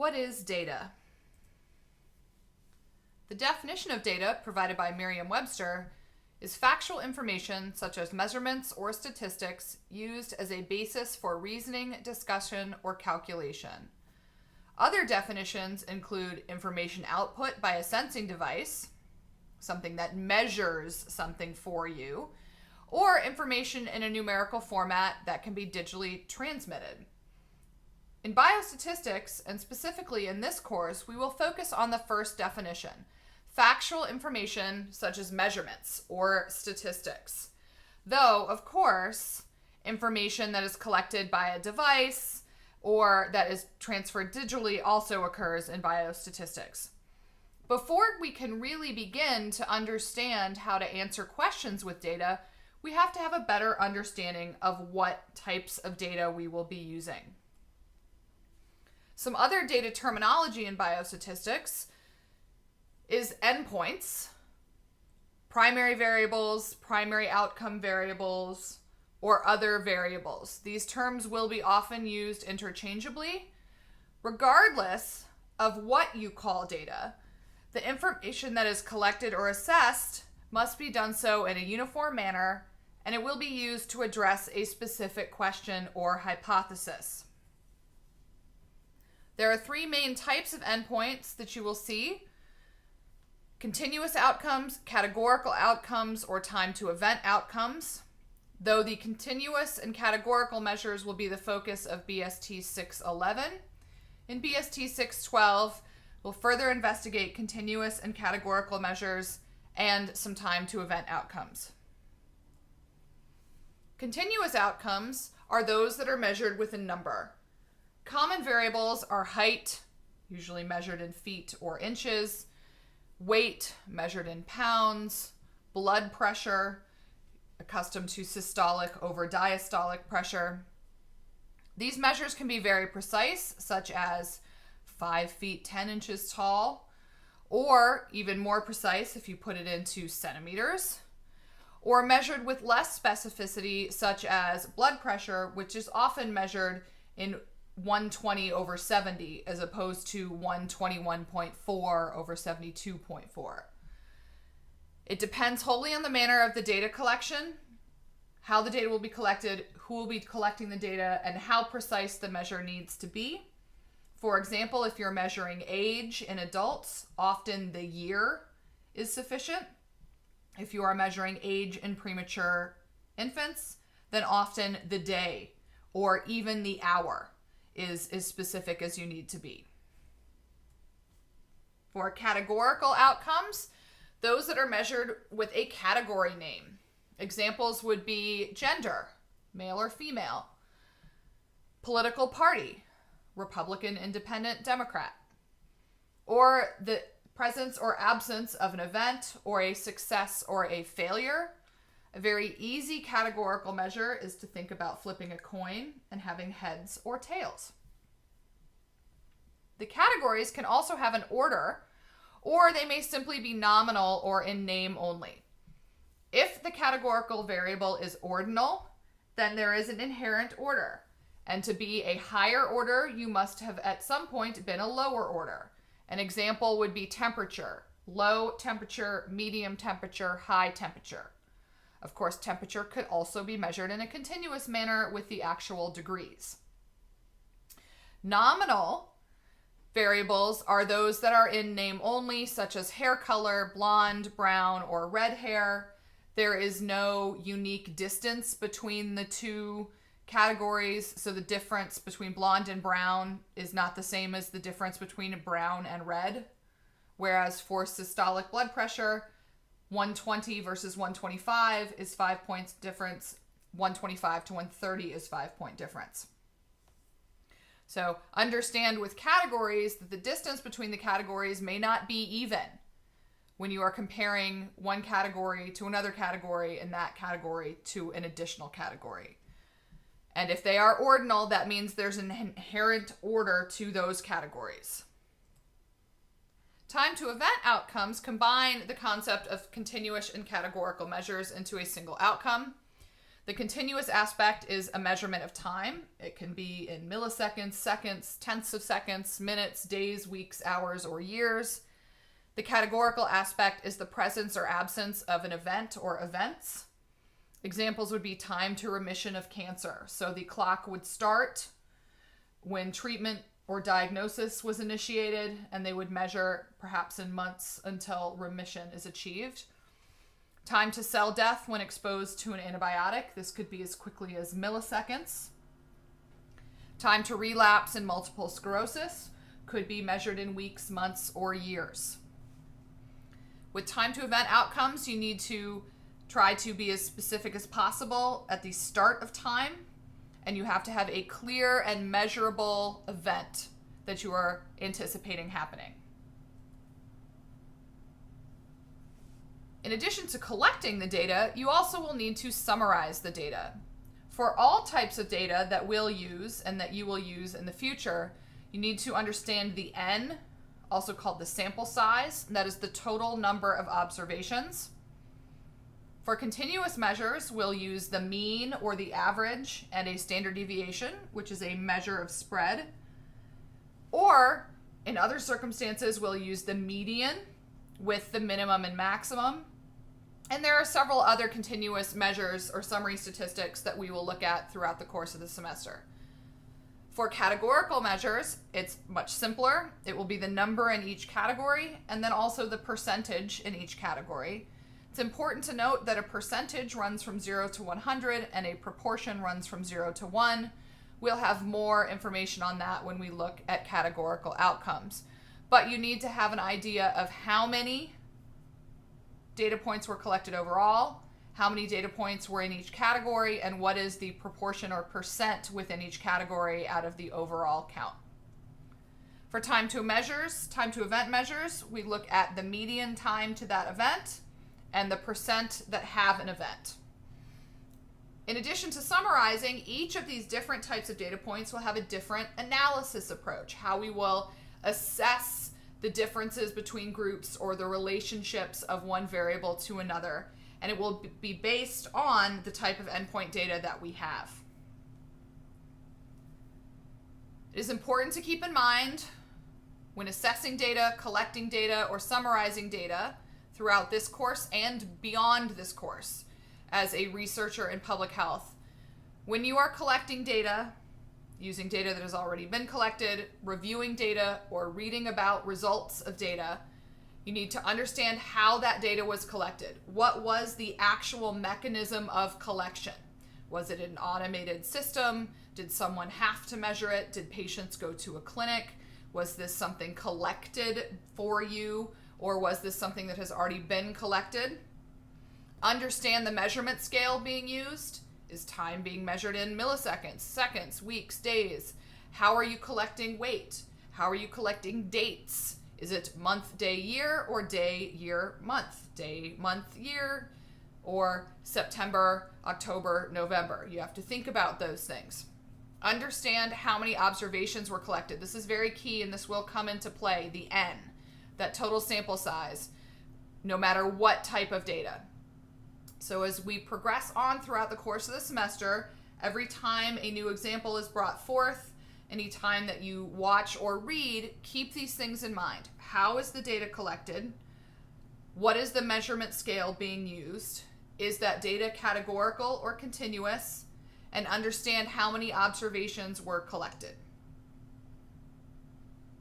What is data? The definition of data provided by Merriam-Webster is factual information such as measurements or statistics used as a basis for reasoning, discussion, or calculation. Other definitions include information output by a sensing device, something that measures something for you, or information in a numerical format that can be digitally transmitted. In biostatistics, and specifically in this course, we will focus on the first definition, factual information such as measurements or statistics. Though, of course, information that is collected by a device or that is transferred digitally also occurs in biostatistics. Before we can really begin to understand how to answer questions with data, we have to have a better understanding of what types of data we will be using. Some other data terminology in biostatistics is endpoints, primary variables, primary outcome variables, or other variables. These terms will be often used interchangeably. Regardless of what you call data, the information that is collected or assessed must be done so in a uniform manner, and it will be used to address a specific question or hypothesis. There are three main types of endpoints that you will see: continuous outcomes, categorical outcomes, or time to event outcomes. Though the continuous and categorical measures will be the focus of BST611, in BST612, we'll further investigate continuous and categorical measures and some time to event outcomes. Continuous outcomes are those that are measured with a number. Common variables are height, usually measured in feet or inches, weight, measured in pounds, blood pressure, accustomed to systolic over diastolic pressure. These measures can be very precise, such as 5 feet 10 inches tall, or even more precise if you put it into centimeters, or measured with less specificity, such as blood pressure, which is often measured in 120 over 70 as opposed to 121.4 over 72.4. It depends wholly on the manner of the data collection, how the data will be collected, who will be collecting the data, and how precise the measure needs to be. For example, if you're measuring age in adults, often the year is sufficient. If you are measuring age in premature infants, then often the day or even the hour is as specific as you need to be. For categorical outcomes, those that are measured with a category name. Examples would be gender, male or female, political party, Republican, Independent, Democrat, or the presence or absence of an event or a success or a failure. A very easy categorical measure is to think about flipping a coin and having heads or tails. The categories can also have an order, or they may simply be nominal or in name only. If the categorical variable is ordinal, then there is an inherent order. And to be a higher order, you must have at some point been a lower order. An example would be temperature: low temperature, medium temperature, high temperature. Of course, temperature could also be measured in a continuous manner with the actual degrees. Nominal variables are those that are in name only, such as hair color, blonde, brown, or red hair. There is no unique distance between the two categories, so the difference between blonde and brown is not the same as the difference between brown and red. Whereas for systolic blood pressure, 120 versus 125 is 5 points difference. 125 to 130 is 5 point difference. So understand with categories that the distance between the categories may not be even when you are comparing one category to another category and that category to an additional category. And if they are ordinal, that means there's an inherent order to those categories. Time to event outcomes combine the concept of continuous and categorical measures into a single outcome. The continuous aspect is a measurement of time. It can be in milliseconds, seconds, tenths of seconds, minutes, days, weeks, hours, or years. The categorical aspect is the presence or absence of an event or events. Examples would be time to remission of cancer. So the clock would start when treatment or diagnosis was initiated, and they would measure perhaps in months until remission is achieved. Time to cell death when exposed to an antibiotic. This could be as quickly as milliseconds. Time to relapse in multiple sclerosis could be measured in weeks, months, or years. With time to event outcomes, you need to try to be as specific as possible at the start of time, and you have to have a clear and measurable event that you are anticipating happening. In addition to collecting the data, you also will need to summarize the data. For all types of data that we'll use and that you will use in the future, you need to understand the N, also called the sample size, and that is the total number of observations. For continuous measures, we'll use the mean or the average and a standard deviation, which is a measure of spread. Or in other circumstances, we'll use the median with the minimum and maximum. And there are several other continuous measures or summary statistics that we will look at throughout the course of the semester. For categorical measures, it's much simpler. It will be the number in each category and then also the percentage in each category. It's important to note that a percentage runs from 0 to 100 and a proportion runs from 0 to 1. We'll have more information on that when we look at categorical outcomes. But you need to have an idea of how many data points were collected overall, how many data points were in each category, and what is the proportion or percent within each category out of the overall count. For time to event measures, we look at the median time to that event and the percent that have an event. In addition to summarizing, each of these different types of data points will have a different analysis approach, how we will assess the differences between groups or the relationships of one variable to another. And it will be based on the type of endpoint data that we have. It is important to keep in mind when assessing data, collecting data, or summarizing data throughout this course and beyond this course as a researcher in public health. When you are collecting data, using data that has already been collected, reviewing data, or reading about results of data, you need to understand how that data was collected. What was the actual mechanism of collection? Was it an automated system? Did someone have to measure it? Did patients go to a clinic? Was this something collected for you? Or was this something that has already been collected? Understand the measurement scale being used. Is time being measured in milliseconds, seconds, weeks, days? How are you collecting weight? How are you collecting dates? Is it month, day, year, or day, year, month? Day, month, year, or September, October, November? You have to think about those things. Understand how many observations were collected. This is very key, and this will come into play, the N, that total sample size, no matter what type of data. So as we progress on throughout the course of the semester, every time a new example is brought forth, any time that you watch or read, keep these things in mind. How is the data collected? What is the measurement scale being used? Is that data categorical or continuous? And understand how many observations were collected.